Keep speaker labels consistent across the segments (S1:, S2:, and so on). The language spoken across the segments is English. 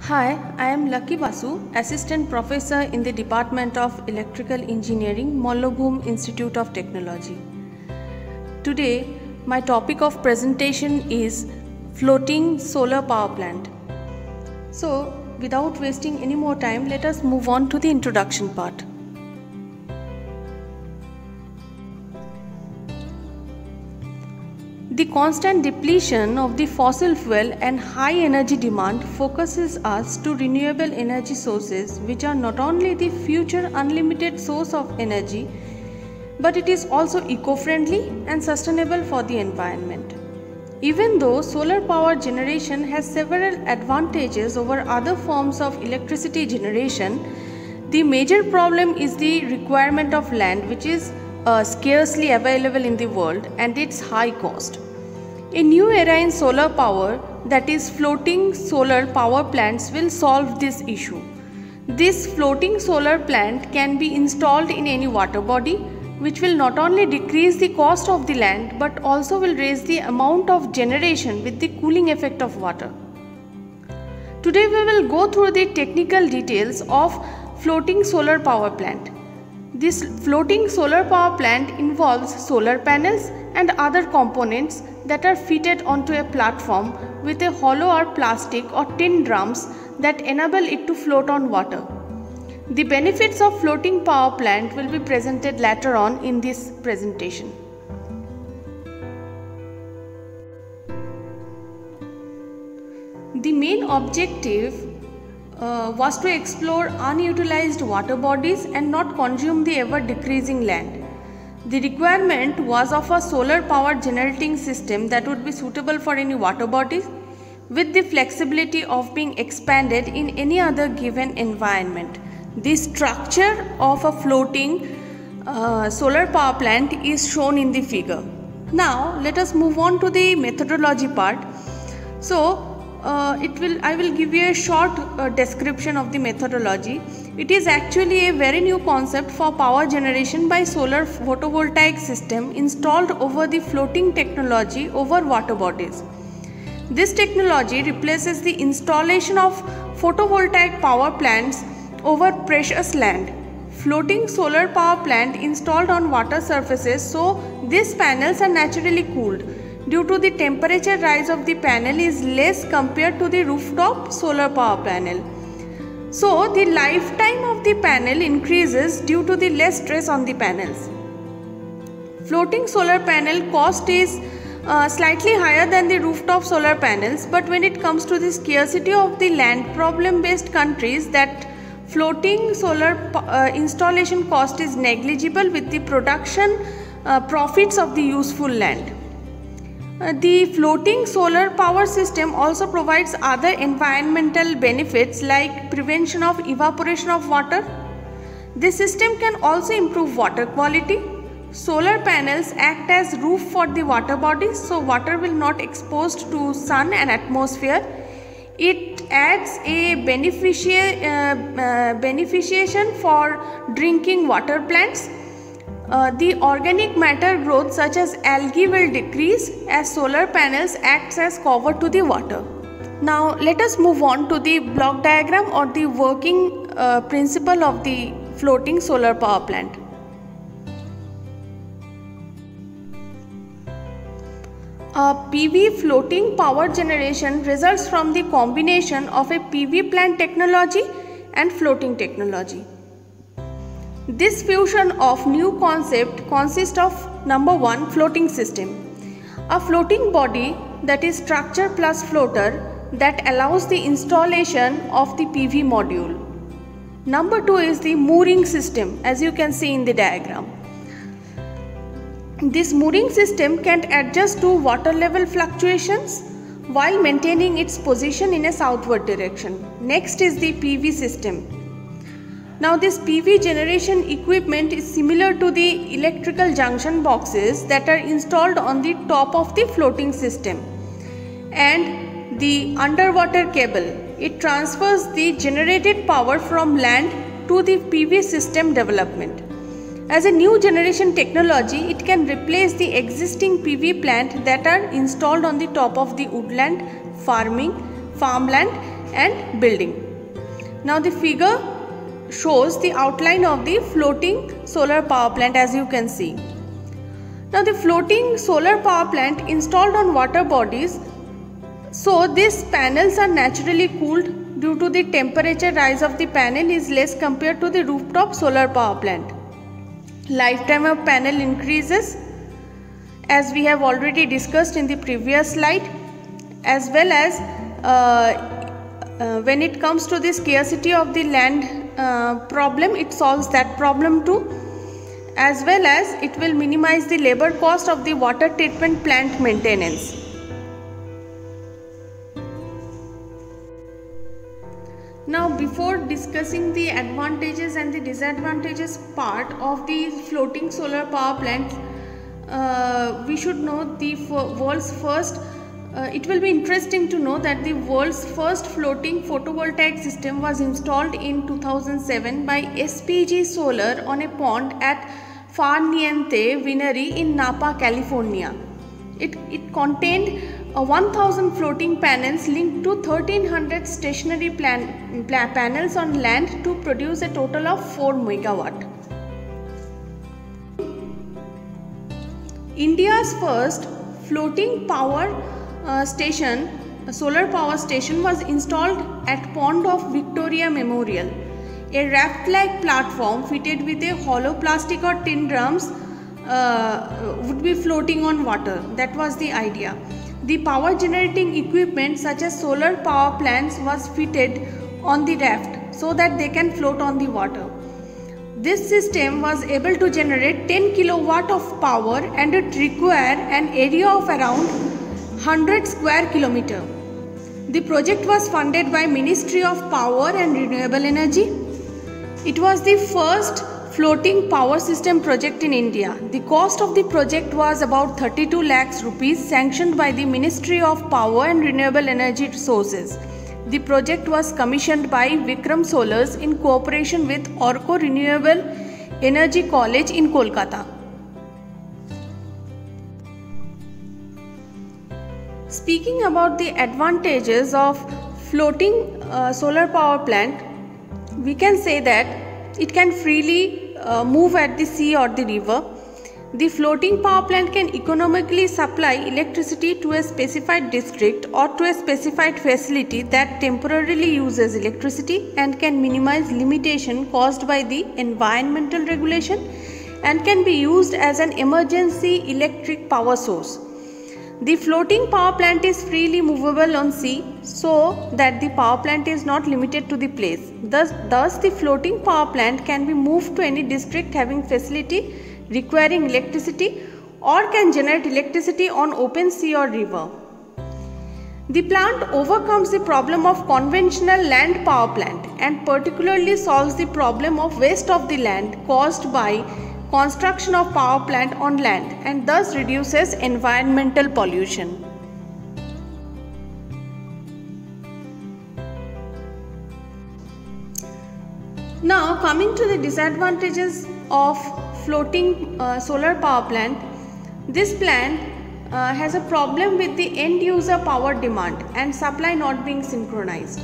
S1: Hi, I am Lucky Basu, Assistant Professor in the Department of Electrical Engineering, Mollabhum Institute of Technology. Today, my topic of presentation is floating solar power plant. So, without wasting any more time, let us move on to the introduction part. The constant depletion of the fossil fuel and high energy demand focuses us to renewable energy sources, which are not only the future unlimited source of energy, but it is also eco-friendly and sustainable for the environment. Even though solar power generation has several advantages over other forms of electricity generation, the major problem is the requirement of land, which is scarcely available in the world, and its high cost. A new era in solar power, that is floating solar power plants, will solve this issue. This floating solar plant can be installed in any water body, which will not only decrease the cost of the land but also will raise the amount of generation with the cooling effect of water. Today we will go through the technical details of floating solar power plant. This floating solar power plant involves solar panels and other components that are fitted onto a platform with a hollow or plastic or tin drums that enable it to float on water. The benefits of floating power plant will be presented later on in this presentation. The main objective was to explore unutilized water bodies and not consume the ever decreasing land. The requirement was of a solar power generating system that would be suitable for any water bodies with the flexibility of being expanded in any other given environment. The structure of a floating solar power plant is shown in the figure. Now let us move on to the methodology part. I will give you a short description of the methodology. It is actually a very new concept for power generation by solar photovoltaic system installed over the floating technology over water bodies. This technology replaces the installation of photovoltaic power plants over precious land. Floating solar power plant installed on water surfaces, so these panels are naturally cooled. Due to the temperature rise of the panel is less compared to the rooftop solar power panel. So the lifetime of the panel increases due to the less stress on the panels. Floating solar panel cost is slightly higher than the rooftop solar panels, but when it comes to the scarcity of the land problem based countries, that floating solar installation cost is negligible with the production profits of the useful land. The floating solar power system also provides other environmental benefits like prevention of evaporation of water. This system can also improve water quality. Solar panels act as roof for the water bodies, so water will not exposed to sun and atmosphere. It adds a beneficiation for drinking water plants. The organic matter growth such as algae will decrease as solar panels acts as cover to the water. Now let us move on to the block diagram or the working principle of the floating solar power plant. A PV floating power generation results from the combination of a PV plant technology and floating technology. This fusion of new concept consists of number 1, floating system. A floating body, that is structure plus floater, that allows the installation of the PV module. Number 2 is the mooring system, as you can see in the diagram. This mooring system can adjust to water level fluctuations while maintaining its position in a southward direction. Next is the PV system. Now this PV generation equipment is similar to the electrical junction boxes that are installed on the top of the floating system, and the underwater cable. It transfers the generated power from land to the PV system development. As a new generation technology, it can replace the existing PV plant that are installed on the top of the woodland, farmland and building. Now the figure shows the outline of the floating solar power plant, as you can see. Now the floating solar power plant installed on water bodies, so these panels are naturally cooled due to the temperature rise of the panel is less compared to the rooftop solar power plant. Lifetime of panel increases, as we have already discussed in the previous slide, as well as when it comes to the scarcity of the land problem, it solves that problem too, as well as it will minimize the labor cost of the water treatment plant maintenance. Now, before discussing the advantages and the disadvantages part of the floating solar power plant, we should know the world's first. It will be interesting to know that the world's first floating photovoltaic system was installed in 2007 by SPG Solar on a pond at Far Niente Winery in Napa, California. It contained 1000 floating panels linked to 1300 stationary panels on land to produce a total of 4 megawatt. India's first floating power solar power station was installed at pond of Victoria Memorial. A raft-like platform fitted with a hollow plastic or tin drums would be floating on water. That was the idea. The power generating equipment such as solar power plants was fitted on the raft so that they can float on the water. This system was able to generate 10 kilowatt of power and it required an area of around 100 square kilometer. The project was funded by Ministry of Power and Renewable Energy. It was the first floating power system project in India. The cost of the project was about 32 lakhs rupees, sanctioned by the Ministry of Power and Renewable Energy Sources. The project was commissioned by Vikram Solars in cooperation with Orco Renewable Energy College in Kolkata. Speaking about the advantages of floating solar power plant, we can say that it can freely move at the sea or the river. The floating power plant can economically supply electricity to a specified district or to a specified facility that temporarily uses electricity and can minimize limitation caused by the environmental regulation and can be used as an emergency electric power source. The floating power plant is freely movable on sea so that the power plant is not limited to the place. Thus the floating power plant can be moved to any district having facility requiring electricity or can generate electricity on open sea or river. The plant overcomes the problem of conventional land power plant and particularly solves the problem of waste of the land caused by construction of power plant on land and thus reduces environmental pollution. Now coming to the disadvantages of floating solar power plant, this plant has a problem with the end user power demand and supply not being synchronized.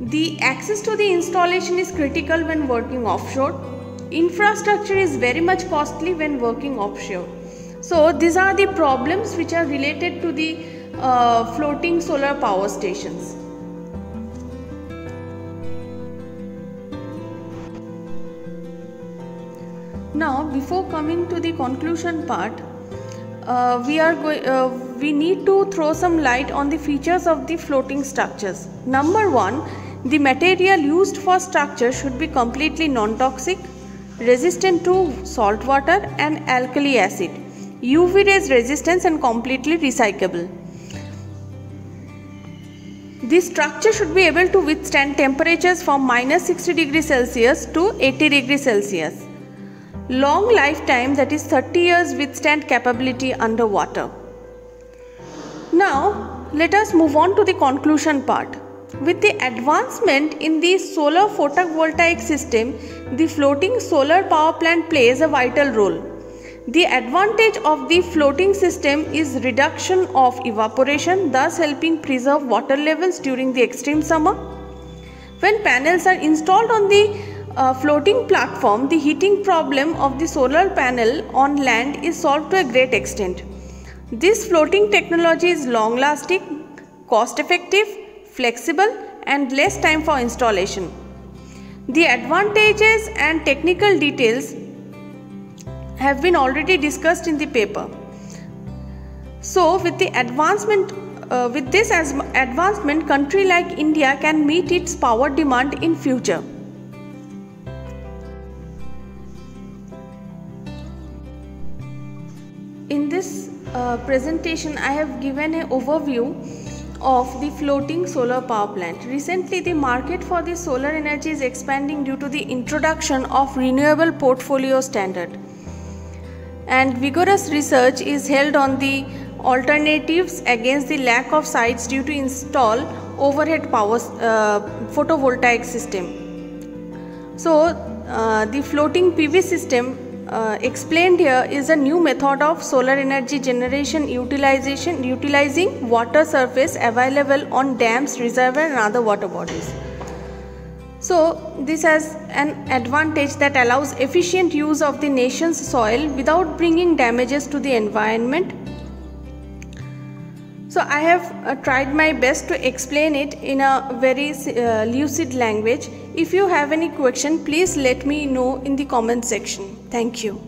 S1: The access to the installation is critical when working offshore. Infrastructure is very much costly when working offshore. So these are the problems which are related to the floating solar power stations. Now before coming to the conclusion part, we need to throw some light on the features of the floating structures. Number one, the material used for structure should be completely non-toxic, resistant to salt water and alkali acid, UV rays resistance and completely recyclable. The structure should be able to withstand temperatures from -60 degrees Celsius to 80 degrees Celsius. Long lifetime, that is 30 years withstand capability underwater. Now let us move on to the conclusion part. With the advancement in the solar photovoltaic system, the floating solar power plant plays a vital role. The advantage of the floating system is reduction of evaporation, thus helping preserve water levels during the extreme summer. When panels are installed on the floating platform, the heating problem of the solar panel on land is solved to a great extent. This floating technology is long lasting, cost effective, flexible and less time for installation. The advantages and technical details have been already discussed in the paper. So with this advancement, country like India can meet its power demand in future. In this presentation, I have given an overview of the floating solar power plant. Recently, the market for the solar energy is expanding due to the introduction of renewable portfolio standard. And vigorous research is held on the alternatives against the lack of sites due to install overhead power photovoltaic system. So the floating PV system explained here is a new method of solar energy generation utilizing water surface available on dams, reservoirs and other water bodies. So this has an advantage that allows efficient use of the nation's soil without bringing damages to the environment. So I have tried my best to explain it in a very lucid language. If you have any question, please let me know in the comment section. Thank you.